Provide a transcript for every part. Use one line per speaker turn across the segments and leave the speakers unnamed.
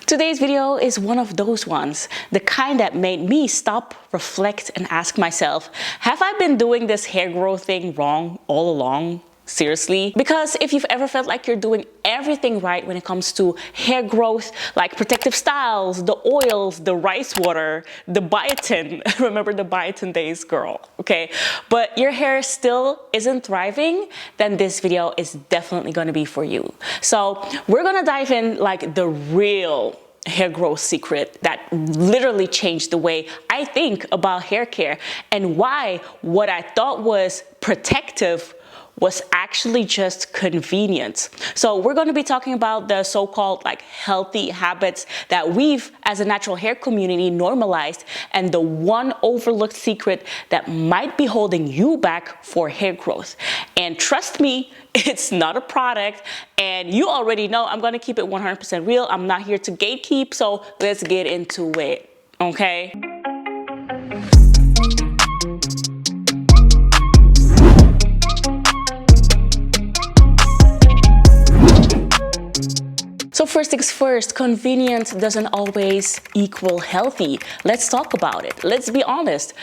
Today's video is one of those ones, the kind that made me stop, reflect, and ask myself, have I been doing this hair growth thing wrong all along? Seriously? Because if you've ever felt like you're doing everything right when it comes to hair growth, like protective styles, the oils, the rice water, the biotin, remember the biotin days, girl, okay? But your hair still isn't thriving, then this video is definitely gonna be for you. So we're gonna dive in like the real hair growth secret that literally changed the way I think about hair care and why what I thought was protective was actually just convenient. So we're going to be talking about the so-called like healthy habits that we've as a natural hair community normalized and the one overlooked secret that might be holding you back for hair growth. And trust me, it's not a product, and you already know I'm going to keep it 100% real. I'm not here to gatekeep, so let's get into it, okay? So first things first, convenient doesn't always equal healthy. Let's talk about it. Let's be honest.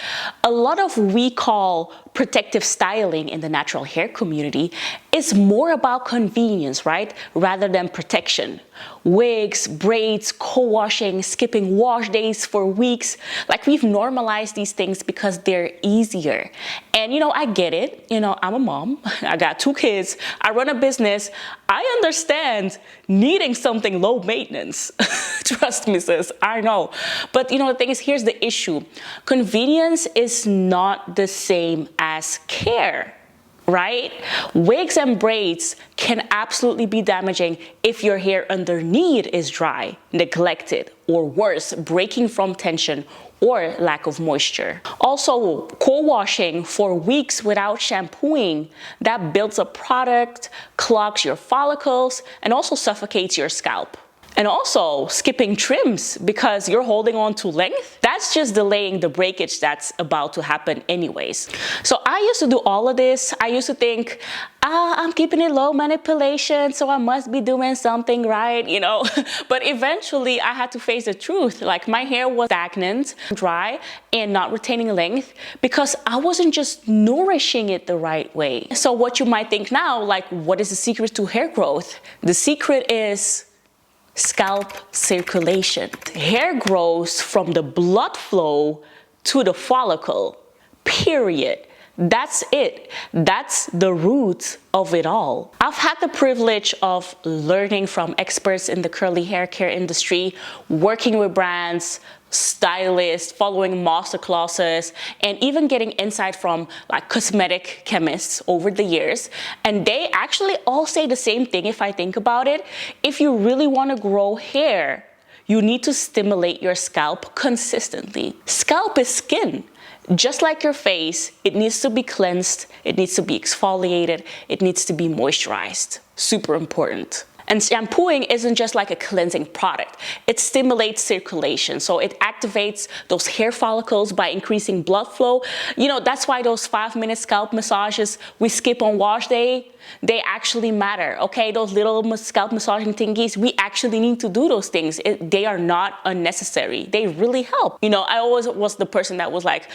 A lot of what we call protective styling in the natural hair community is more about convenience, right? Rather than protection. Wigs, braids, co-washing, skipping wash days for weeks. Like we've normalized these things because they're easier. And you know, I get it. You know, I'm a mom. I got 2 kids. I run a business. I understand needing something low maintenance. Trust me, sis, I know. But you know, the thing is, here's the issue. Convenience is not the same as care, right? Wigs and braids can absolutely be damaging if your hair underneath is dry, neglected, or worse, breaking from tension or lack of moisture. Also, co-washing for weeks without shampooing, that builds up product, clogs your follicles, and also suffocates your scalp. And also skipping trims because you're holding on to length, that's just delaying the breakage that's about to happen anyways. So I used to do all of this. I used to think, I'm keeping it low manipulation, so I must be doing something right, you know. But eventually I had to face the truth. Like my hair was stagnant, dry, and not retaining length because I wasn't just nourishing it the right way. So what you might think now, like what is the secret to hair growth? The secret is scalp circulation. Hair grows from the blood flow to the follicle, period. That's it. That's the root of it all. I've had the privilege of learning from experts in the curly hair care industry, working with brands, stylists, following master classes, and even getting insight from like cosmetic chemists over the years. And they actually all say the same thing if I think about it. If you really want to grow hair, you need to stimulate your scalp consistently. Scalp is skin. Just like your face, it needs to be cleansed, it needs to be exfoliated, it needs to be moisturized. Super important. And shampooing isn't just like a cleansing product. It stimulates circulation. So it activates those hair follicles by increasing blood flow. You know, that's why those 5-minute scalp massages we skip on wash day, they actually matter, okay? Those little scalp massaging thingies, we actually need to do those things. They are not unnecessary. They really help. You know, I always was the person that was like,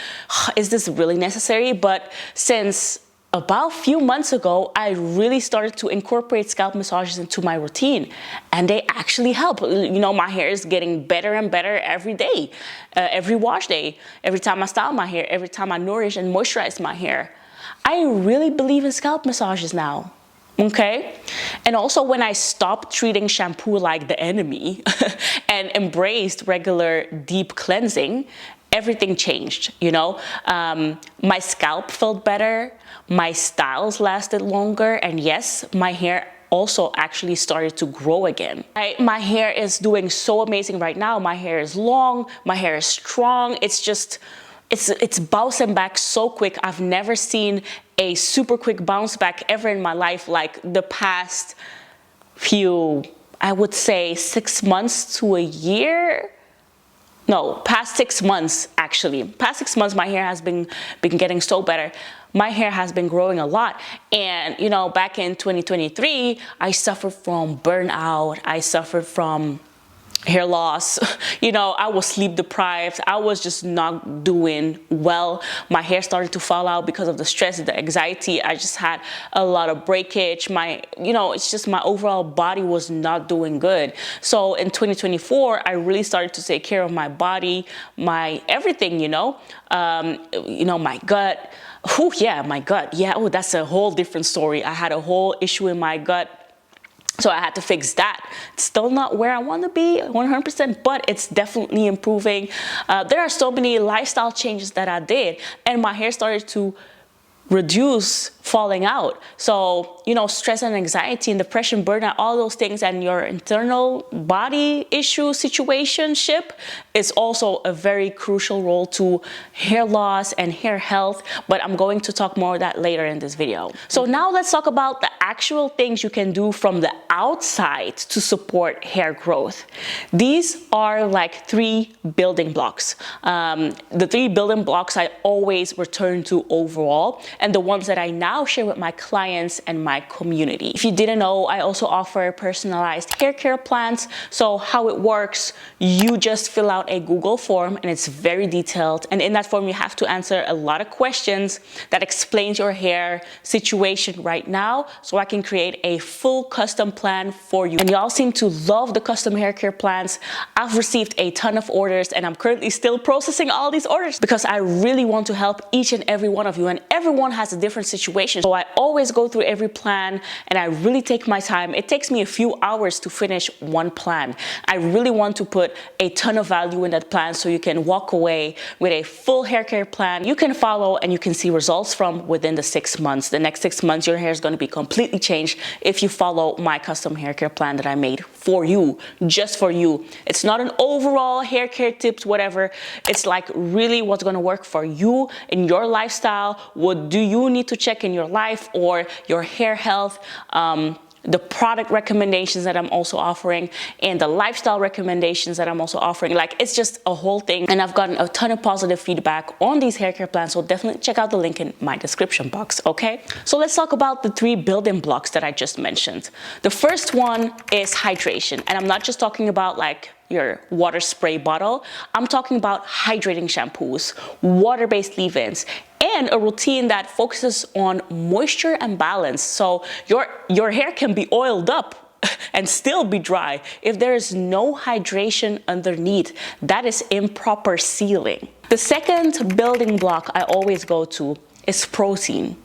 is this really necessary? But since about a few months ago, I really started to incorporate scalp massages into my routine, and they actually help. You know, my hair is getting better and better every day, every wash day, every time I style my hair, every time I nourish and moisturize my hair. I really believe in scalp massages now, okay? And also when I stopped treating shampoo like the enemy and embraced regular deep cleansing, everything changed, you know? My scalp felt better, my styles lasted longer, and yes, my hair also actually started to grow again. My hair is doing so amazing right now. My hair is long, my hair is strong. It's just, it's bouncing back so quick. I've never seen a super quick bounce back ever in my life like the past few, I would say 6 months to a year. No, past 6 months actually. Past 6 months my hair has been getting so better. My hair has been growing a lot. And you know, back in 2023, I suffered from burnout. I suffered from hair loss. You know, I was sleep deprived. I was just not doing well. My hair started to fall out because of the stress, the anxiety. I just had a lot of breakage. It's just my overall body was not doing good. So in 2024, I really started to take care of my body, my everything, my gut. My gut. Yeah, that's a whole different story. I had a whole issue in my gut. So I had to fix that. It's still not where I want to be 100%, but it's definitely improving. There are so many lifestyle changes that I did, and my hair started to reduce falling out. So, stress and anxiety and depression, burnout, all those things, and your internal body issue situationship is also a very crucial role to hair loss and hair health. But I'm going to talk more of that later in this video. So now let's talk about the actual things you can do from the outside to support hair growth. These are like 3 building blocks. The 3 building blocks I always return to overall, and the ones that I now share with my clients and my community. If you didn't know, I also offer personalized hair care plans. So how it works, you just fill out a Google form, and it's very detailed. And in that form, you have to answer a lot of questions that explains your hair situation right now, so I can create a full custom plan for you. And y'all seem to love the custom hair care plans. I've received a ton of orders, and I'm currently still processing all these orders because I really want to help each and every one of you, and everyone has a different situation. So I always go through every plan, and I really take my time. It takes me a few hours to finish one plan. I really want to put a ton of value in that plan so you can walk away with a full hair care plan you can follow and you can see results from within the 6 months. The next 6 months, your hair is going to be completely changed if you follow my custom hair care plan that I made for you, just for you. It's not an overall hair care tips, whatever. It's like really what's going to work for you in your lifestyle. What do you need to check in your life or your hair health? The product recommendations that I'm also offering, and the lifestyle recommendations that I'm also offering. Like, it's just a whole thing, and I've gotten a ton of positive feedback on these hair care plans, so definitely check out the link in my description box, okay? So let's talk about the 3 building blocks that I just mentioned. The first one is hydration, and I'm not just talking about like your water spray bottle. I'm talking about hydrating shampoos, water-based leave-ins, and a routine that focuses on moisture and balance. So your hair can be oiled up and still be dry if there is no hydration underneath. That is improper sealing. The second building block I always go to is protein.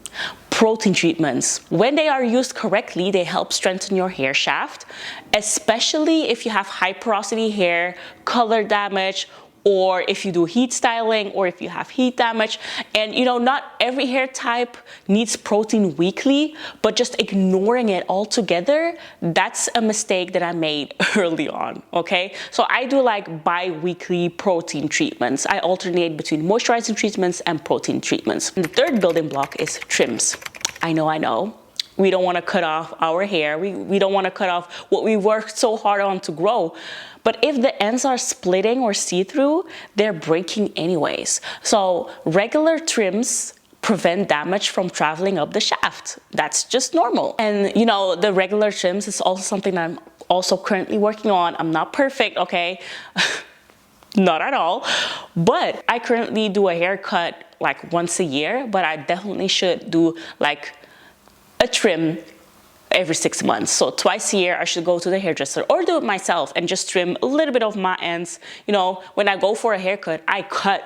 Protein treatments. When they are used correctly, they help strengthen your hair shaft, especially if you have high porosity hair, color damage, or if you do heat styling, or if you have heat damage. And not every hair type needs protein weekly, but just ignoring it altogether, that's a mistake that I made early on, okay? So I do like bi-weekly protein treatments. I alternate between moisturizing treatments and protein treatments. And the third building block is trims. I know. We don't want to cut off our hair. We don't want to cut off what we worked so hard on to grow. But if the ends are splitting or see-through, they're breaking anyways. So regular trims prevent damage from traveling up the shaft. That's just normal. And the regular trims is also something that I'm also currently working on. I'm not perfect, okay? Not at all. But I currently do a haircut like once a year, but I definitely should do like a trim every 6 months. So twice a year I should go to the hairdresser or do it myself and just trim a little bit of my ends. When I go for a haircut, I cut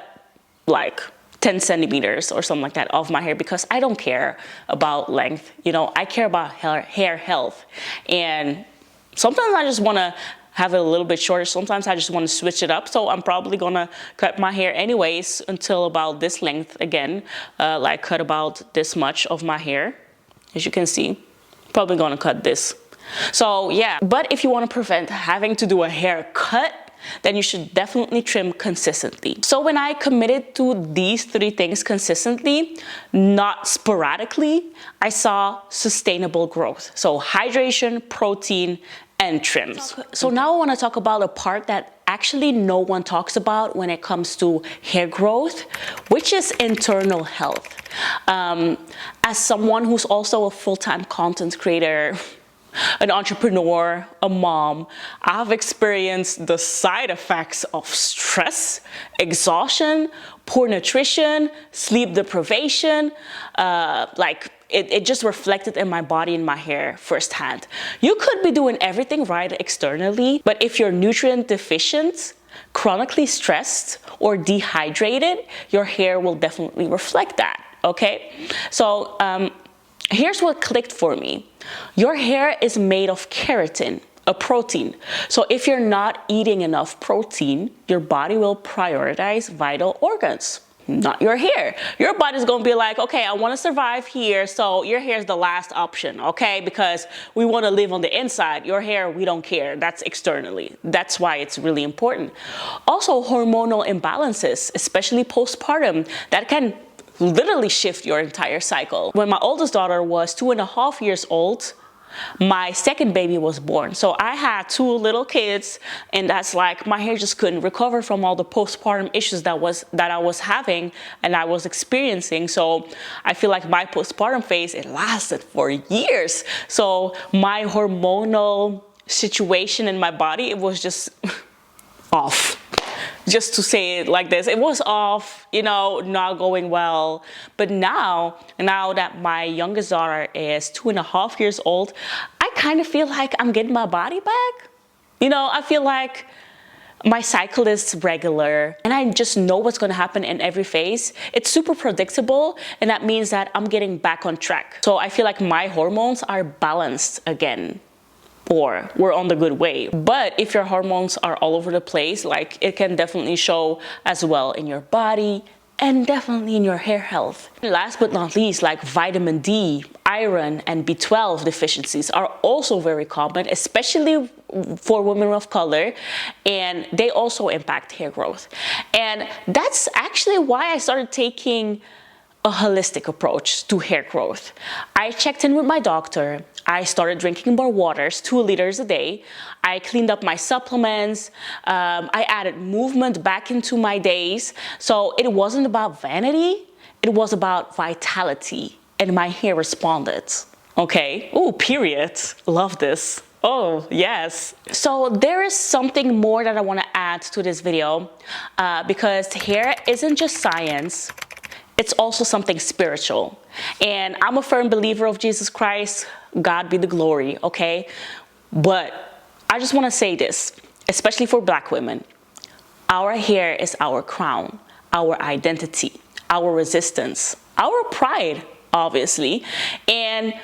like 10 centimeters or something like that off my hair because I don't care about length. I care about hair health. And sometimes I just want to have it a little bit shorter. Sometimes I just want to switch it up. So I'm probably going to cut my hair anyways until about this length again. Like cut about this much of my hair. As you can see, probably going to cut this. So yeah, but if you want to prevent having to do a haircut, then you should definitely trim consistently. So when I committed to these 3 things consistently, not sporadically, I saw sustainable growth. So hydration, protein, and trims. So now I want to talk about a part that actually no one talks about when it comes to hair growth, which is internal health. As someone who's also a full-time content creator, an entrepreneur, a mom, I've experienced the side effects of stress, exhaustion, poor nutrition, sleep deprivation, it just reflected in my body and my hair firsthand. You could be doing everything right externally, but if you're nutrient deficient, chronically stressed, or dehydrated, your hair will definitely reflect that, okay? So here's what clicked for me. Your hair is made of keratin, a protein. So if you're not eating enough protein, your body will prioritize vital organs, not your hair. Your body's gonna be like, okay, I wanna survive here, so your hair is the last option, okay? Because we wanna live on the inside. Your hair, we don't care. That's externally. That's why it's really important. Also, hormonal imbalances, especially postpartum, that can literally shift your entire cycle. When my oldest daughter was 2.5 years old, my second baby was born. So I had 2 little kids, and that's like my hair just couldn't recover from all the postpartum issues that I was having and I was experiencing. So I feel like my postpartum phase, it lasted for years. So my hormonal situation in my body, it was just off. Just to say it like this, it was off, you know, not going well. But now that my youngest daughter is 2.5 years old, I kind of feel like I'm getting my body back. You know, I feel like my cycle is regular and I just know what's going to happen in every phase. It's super predictable, and that means that I'm getting back on track. So I feel like my hormones are balanced again, or we're on the good way. But if your hormones are all over the place, like, it can definitely show as well in your body and definitely in your hair health. Last but not least, like vitamin D, iron, and B12 deficiencies are also very common, especially for women of color, and they also impact hair growth. And that's actually why I started taking a holistic approach to hair growth. I checked in with my doctor. I started drinking more waters, 2 liters a day. I cleaned up my supplements. I added movement back into my days. So it wasn't about vanity. It was about vitality, and my hair responded. Okay. Oh, period. Love this. Oh, yes. So there is something more that I want to add to this video, because hair isn't just science. It's also something spiritual. And I'm a firm believer of Jesus Christ. God be the glory, okay? But I just want to say this, especially for Black women. Our hair is our crown, our identity, our resistance, our pride, obviously. And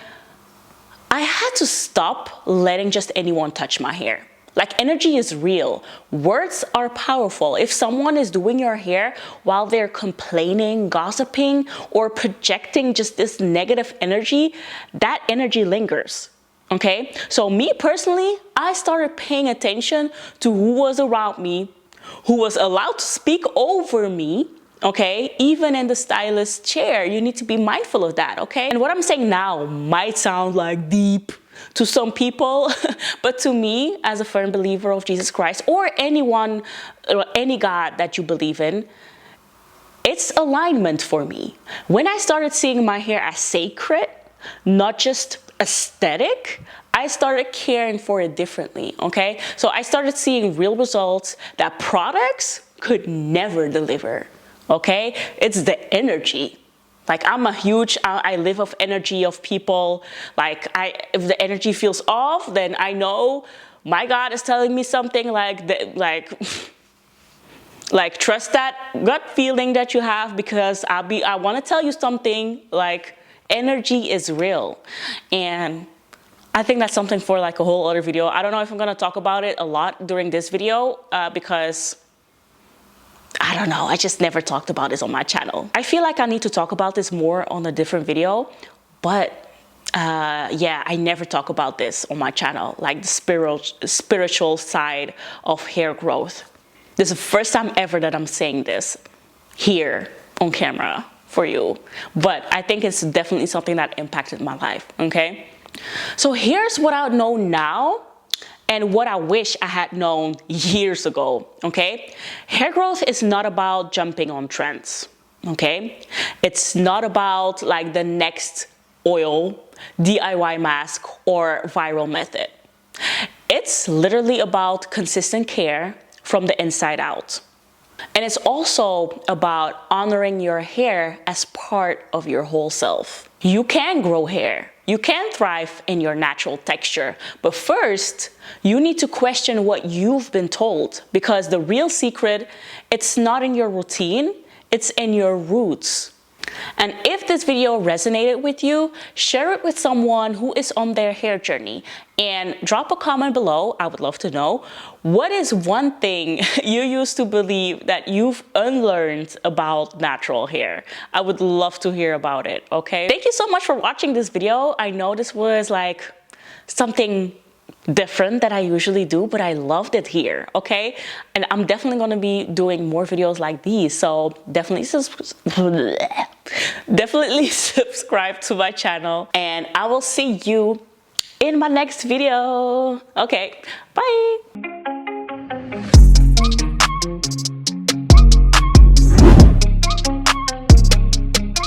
I had to stop letting just anyone touch my hair. Like, energy is real. Words are powerful. If someone is doing your hair while they're complaining, gossiping, or projecting just this negative energy, that energy lingers, okay? So me personally, I started paying attention to who was around me, who was allowed to speak over me, okay? Even in the stylist chair, you need to be mindful of that, okay? And what I'm saying now might sound like deep to some people, but to me, as a firm believer of Jesus Christ, or anyone, or any God that you believe in, it's alignment for me. When I started seeing my hair as sacred, not just aesthetic, I started caring for it differently, okay? So I started seeing real results that products could never deliver, okay? It's the energy. Like, I live off energy of people. Like, if the energy feels off, then I know my God is telling me something, like trust that gut feeling that you have, because I want to tell you something. Like, energy is real. And I think that's something for like a whole other video. I don't know if I'm going to talk about it a lot during this video, because I don't know, I just never talked about this on my channel. I feel like I need to talk about this more on a different video, but yeah, I never talk about this on my channel, like the spiritual side of hair growth. This is the first time ever that I'm saying this here on camera for you, but I think it's definitely something that impacted my life, okay? So here's what I know now, and what I wish I had known years ago, okay? Hair growth is not about jumping on trends, okay? It's not about like the next oil. DIY mask or viral method. It's literally about consistent care from the inside out. And it's also about honoring your hair as part of your whole self. You can grow hair. You can thrive in your natural texture. But first, you need to question what you've been told, because the real secret, it's not in your routine, it's in your roots. And if this video resonated with you, share it with someone who is on their hair journey, and drop a comment below. I would love to know, what is one thing you used to believe that you've unlearned about natural hair? I would love to hear about it, okay? Thank you so much for watching this video. I know this was like something different that I usually do, but I loved it here, okay? And I'm definitely going to be doing more videos like these, so definitely subscribe to my channel, and I will see you in my next video. Okay, bye.